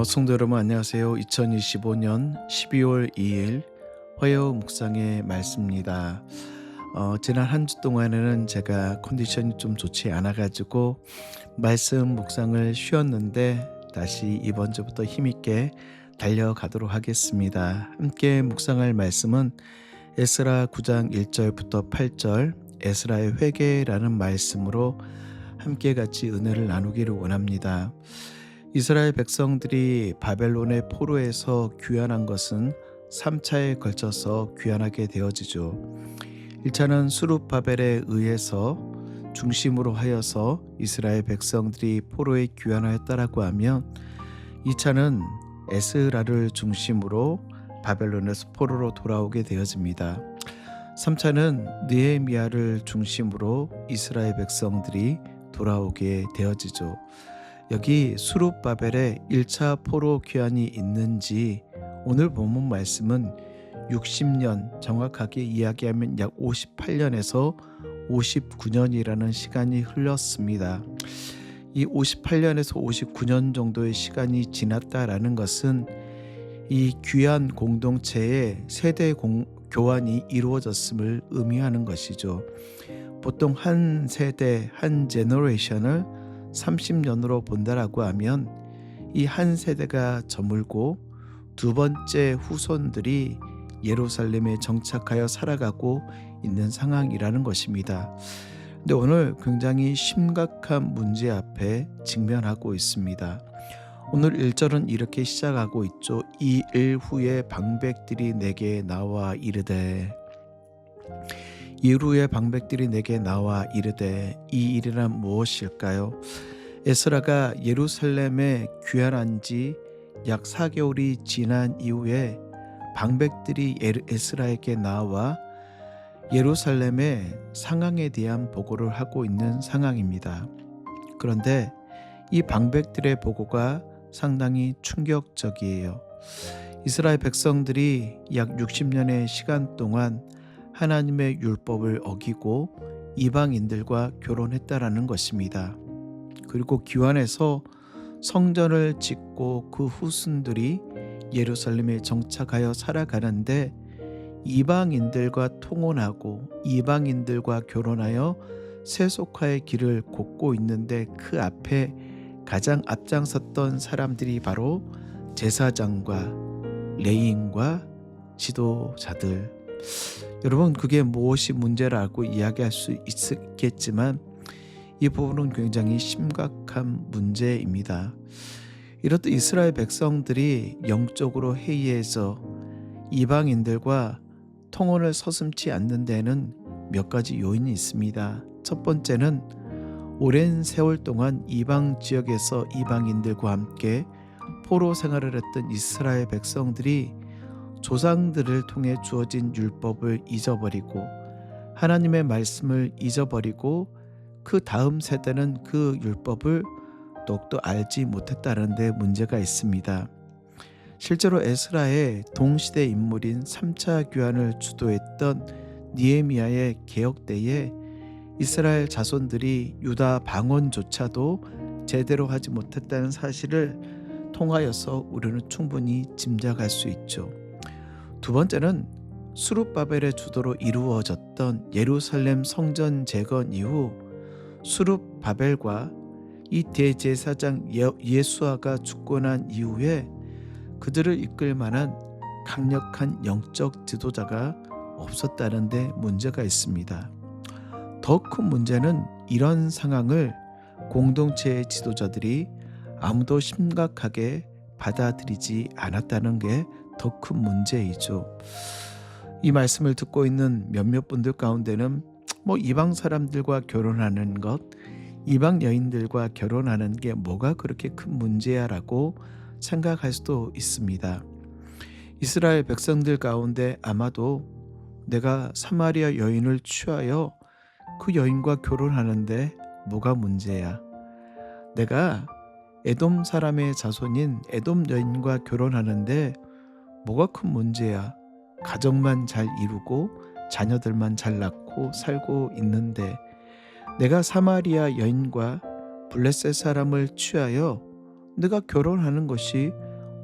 성도 여러분 안녕하세요. 2025년 12월 2일 화요 묵상의 말씀입니다. 지난 한 주 동안에는 제가 컨디션이 좀 좋지 않아 가지고 말씀 묵상을 쉬었는데 다시 이번 주부터 힘있게 달려가도록 하겠습니다. 함께 묵상할 말씀은 에스라 9장 1절부터 8절 에스라의 회개라는 말씀으로 함께 같이 은혜를 나누기를 원합니다. 이스라엘 백성들이 바벨론의 포로에서 귀환한 것은 3차에 걸쳐서 귀환하게 되어지죠. 1차는 수룹바벨에 의해서 중심으로 하여서 이스라엘 백성들이 포로에 귀환하였다라고 하면 2차는 에스라를 중심으로 바벨론에서 포로로 돌아오게 되어집니다. 3차는 느헤미야를 중심으로 이스라엘 백성들이 돌아오게 되어지죠. 여기 수룹바벨에 1차 포로 귀환이 있는지 오늘 본문 말씀은 60년, 정확하게 이야기하면 약 58년에서 59년이라는 시간이 흘렀습니다. 이 58년에서 59년 정도의 시간이 지났다라는 것은 이 귀한 공동체의 세대 교환이 이루어졌음을 의미하는 것이죠. 보통 한 세대, 한 제너레이션을 30년으로 본다라고 하면 이 한 세대가 저물고 두 번째 후손들이 예루살렘에 정착하여 살아가고 있는 상황이라는 것입니다. 근데 오늘 굉장히 심각한 문제 앞에 직면하고 있습니다. 오늘 1절은 이렇게 시작하고 있죠. 이 일 후에 방백들이 내게 나와 이르되, 이후에 방백들이 내게 나와 이르되, 이 일이란 무엇일까요? 에스라가 예루살렘에 귀환한 지 약 4개월이 지난 이후에 방백들이 에스라에게 나와 예루살렘의 상황에 대한 보고를 하고 있는 상황입니다. 그런데 이 방백들의 보고가 상당히 충격적이에요. 이스라엘 백성들이 약 60년의 시간 동안 하나님의 율법을 어기고 이방인들과 결혼했다라는 것입니다. 그리고 귀환해서 성전을 짓고 그 후손들이 예루살렘에 정착하여 살아가는데 이방인들과 통혼하고 이방인들과 결혼하여 세속화의 길을 걷고 있는데 그 앞에 가장 앞장섰던 사람들이 바로 제사장과 레위인과 지도자들. 여러분, 그게 무엇이 문제라고 이야기할 수 있겠지만 이 부분은 굉장히 심각한 문제입니다. 이렇듯 이스라엘 백성들이 영적으로 해이해서 이방인들과 통혼을 서슴지 않는 데는 몇 가지 요인이 있습니다. 첫 번째는 오랜 세월 동안 이방 지역에서 이방인들과 함께 포로 생활을 했던 이스라엘 백성들이 조상들을 통해 주어진 율법을 잊어버리고 하나님의 말씀을 잊어버리고 그 다음 세대는 그 율법을 더욱더 알지 못했다는 데 문제가 있습니다. 실제로 에스라의 동시대 인물인 3차 귀환을 주도했던 느헤미야의 개혁 때에 이스라엘 자손들이 유다 방언조차도 제대로 하지 못했다는 사실을 통하여서 우리는 충분히 짐작할 수 있죠. 두 번째는 수룹바벨의 주도로 이루어졌던 예루살렘 성전 재건 이후 수룹바벨과 이 대제사장 예수아가 죽고 난 이후에 그들을 이끌 만한 강력한 영적 지도자가 없었다는 데 문제가 있습니다. 더 큰 문제는 이런 상황을 공동체의 지도자들이 아무도 심각하게 받아들이지 않았다는 게 더 큰 문제이죠. 이 말씀을 듣고 있는 몇몇 분들 가운데는 이방 사람들과 결혼하는 것, 이방 여인들과 결혼하는 게 뭐가 그렇게 큰 문제야 라고 생각할 수도 있습니다. 이스라엘 백성들 가운데 아마도 내가 사마리아 여인을 취하여 그 여인과 결혼하는데 뭐가 문제야? 내가 에돔 사람의 자손인 에돔 여인과 결혼하는데 뭐가 큰 문제야? 가정만 잘 이루고 자녀들만 잘 낳고 살고 있는데 내가 사마리아 여인과 블레셋 사람을 취하여 네가 결혼하는 것이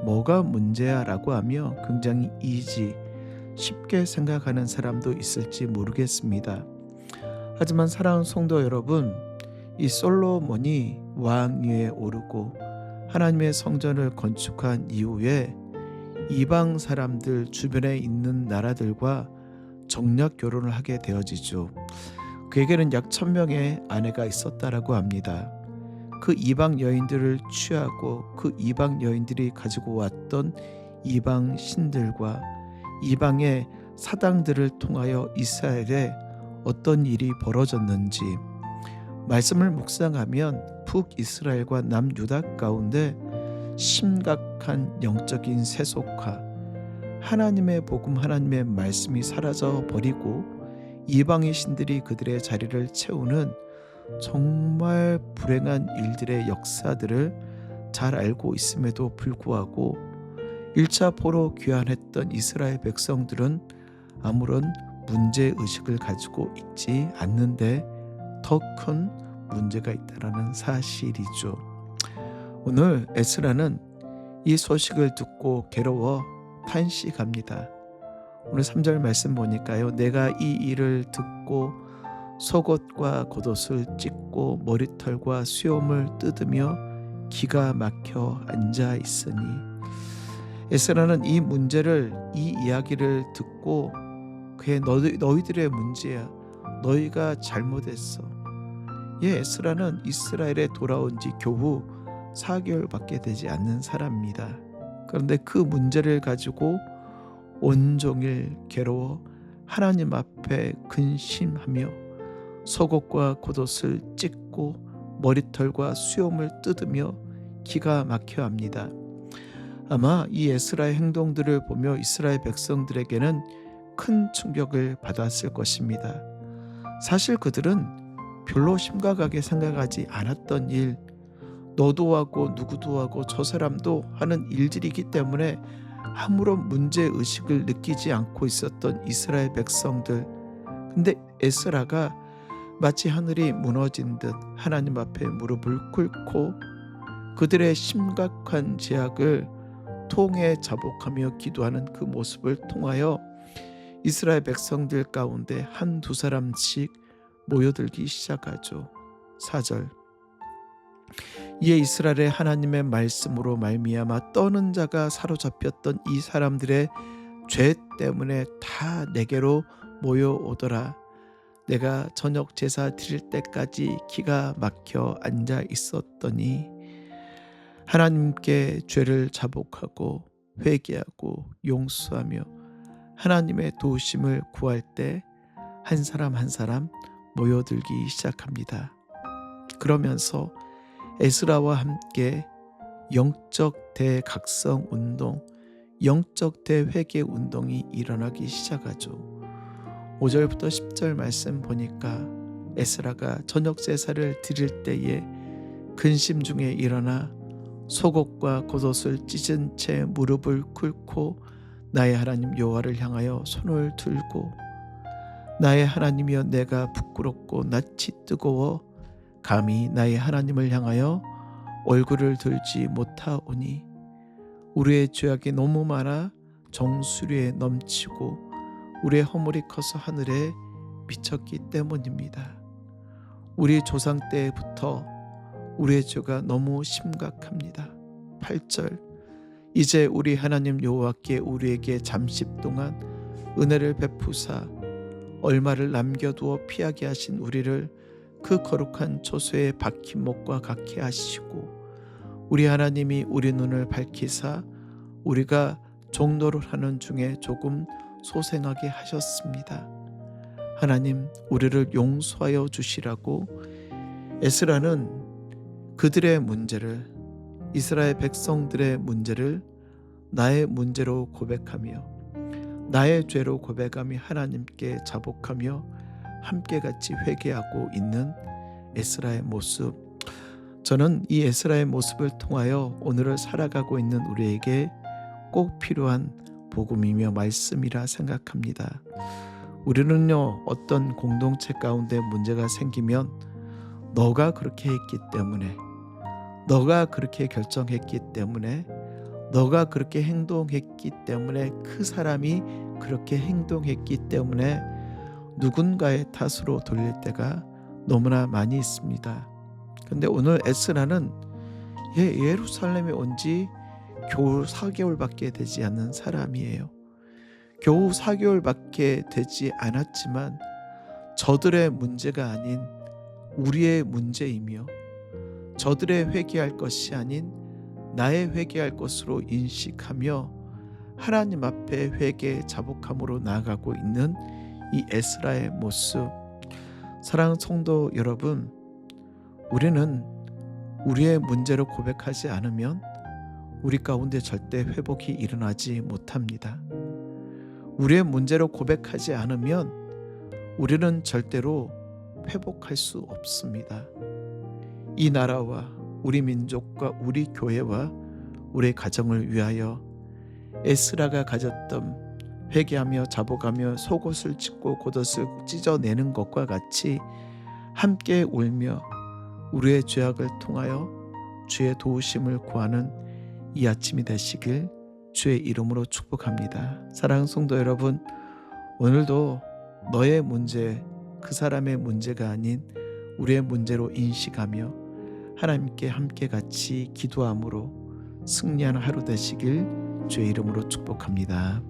뭐가 문제야 라고 하며 굉장히 쉽게 생각하는 사람도 있을지 모르겠습니다. 하지만 사랑하는 성도 여러분, 이 솔로몬이 왕 위에 오르고 하나님의 성전을 건축한 이후에 이방 사람들 주변에 있는 나라들과 정략 결혼을 하게 되어지죠. 그에게는 약 1000명의 아내가 있었다라고 합니다. 그 이방 여인들을 취하고 그 이방 여인들이 가지고 왔던 이방 신들과 이방의 사당들을 통하여 이스라엘에 어떤 일이 벌어졌는지 말씀을 묵상하면 북이스라엘과 남유다 가운데 심각한 영적인 세속화, 하나님의 복음, 하나님의 말씀이 사라져 버리고 이방의 신들이 그들의 자리를 채우는 정말 불행한 일들의 역사들을 잘 알고 있음에도 불구하고 1차 포로 귀환했던 이스라엘 백성들은 아무런 문제의식을 가지고 있지 않는데 더 큰 문제가 있다는 사실이죠. 오늘 에스라는 이 소식을 듣고 괴로워 탄식합니다. 오늘 3절 말씀 보니까요. 내가 이 일을 듣고 속옷과 겉옷을 찢고 머리털과 수염을 뜯으며 기가 막혀 앉아 있으니, 에스라는 이 문제를, 이 이야기를 듣고 그게 너희들의 문제야. 너희가 잘못했어. 에스라는 이스라엘에 돌아온 지 겨우 4개월밖에 되지 않는 사람입니다. 그런데 그 문제를 가지고 온종일 괴로워 하나님 앞에 근심하며 속옷과 겉옷을 찢고 머리털과 수염을 뜯으며 기가 막혀 합니다. 아마 이 에스라의 행동들을 보며 이스라엘 백성들에게는 큰 충격을 받았을 것입니다. 사실 그들은 별로 심각하게 생각하지 않았던 일, 너도 하고 누구도 하고 저 사람도 하는 일들이기 때문에 아무런 문제의식을 느끼지 않고 있었던 이스라엘 백성들. 근데 에스라가 마치 하늘이 무너진 듯 하나님 앞에 무릎을 꿇고 그들의 심각한 죄악을 통해 자복하며 기도하는 그 모습을 통하여 이스라엘 백성들 가운데 한두 사람씩 모여들기 시작하죠. 4절, 이에 이스라엘의 하나님의 말씀으로 말미암아 떠는 자가 사로잡혔던 이 사람들의 죄 때문에 다 내게로 모여오더라. 내가 저녁 제사 드릴 때까지 기가 막혀 앉아 있었더니 하나님께 죄를 자복하고 회개하고 용서하며 하나님의 도우심을 구할 때 한 사람 한 사람 모여들기 시작합니다. 그러면서 에스라와 함께 영적 대각성 운동, 영적 대회개 운동이 일어나기 시작하죠. 5절부터 10절 말씀 보니까 에스라가 저녁 제사를 드릴 때에 근심 중에 일어나 속옷과 겉옷을 찢은 채 무릎을 꿇고 나의 하나님 여호와를 향하여 손을 들고, 나의 하나님이여 내가 부끄럽고 낯이 뜨거워 감히 나의 하나님을 향하여 얼굴을 들지 못하오니 우리의 죄악이 너무 많아 정수리에 넘치고 우리의 허물이 커서 하늘에 미쳤기 때문입니다. 우리 조상 때부터 우리의 죄가 너무 심각합니다. 8절, 이제 우리 하나님 여호와께 우리에게 잠시 동안 은혜를 베푸사 얼마를 남겨두어 피하게 하신 우리를 그 거룩한 초소에 박힌 목과 같게 하시고 우리 하나님이 우리 눈을 밝히사 우리가 종노를 하는 중에 조금 소생하게 하셨습니다. 하나님 우리를 용서하여 주시라고 에스라는 그들의 문제를, 이스라엘 백성들의 문제를 나의 문제로 고백하며 나의 죄로 고백하며 하나님께 자복하며 함께 같이 회개하고 있는 에스라의 모습, 저는 이 에스라의 모습을 통하여 오늘을 살아가고 있는 우리에게 꼭 필요한 복음이며 말씀이라 생각합니다. 우리는요, 어떤 공동체 가운데 문제가 생기면 너가 그렇게 했기 때문에, 너가 그렇게 결정했기 때문에, 너가 그렇게 행동했기 때문에, 그 사람이 그렇게 행동했기 때문에 누군가의 탓으로 돌릴 때가 너무나 많이 있습니다. 근데 오늘 에스라는 예루살렘에 온 지 겨우 4개월밖에 되지 않는 사람이에요. 겨우 4개월밖에 되지 않았지만 저들의 문제가 아닌 우리의 문제이며, 저들의 회개할 것이 아닌 나의 회개할 것으로 인식하며 하나님 앞에 회개 자복함으로 나아가고 있는 이 에스라의 모습. 사랑하는 성도 여러분, 우리는 우리의 문제를 고백하지 않으면 우리 가운데 절대 회복이 일어나지 못합니다. 우리의 문제를 고백하지 않으면 우리는 절대로 회복할 수 없습니다. 이 나라와 우리 민족과 우리 교회와 우리 가정을 위하여 에스라가 가졌던 회개하며 자복하며 속옷을 찢고 겉옷을 찢어내는 것과 같이 함께 울며 우리의 죄악을 통하여 주의 도우심을 구하는 이 아침이 되시길 주의 이름으로 축복합니다. 사랑하는 성도 여러분, 오늘도 너의 문제, 그 사람의 문제가 아닌 우리의 문제로 인식하며 하나님께 함께 같이 기도함으로 승리하는 하루 되시길 주의 이름으로 축복합니다.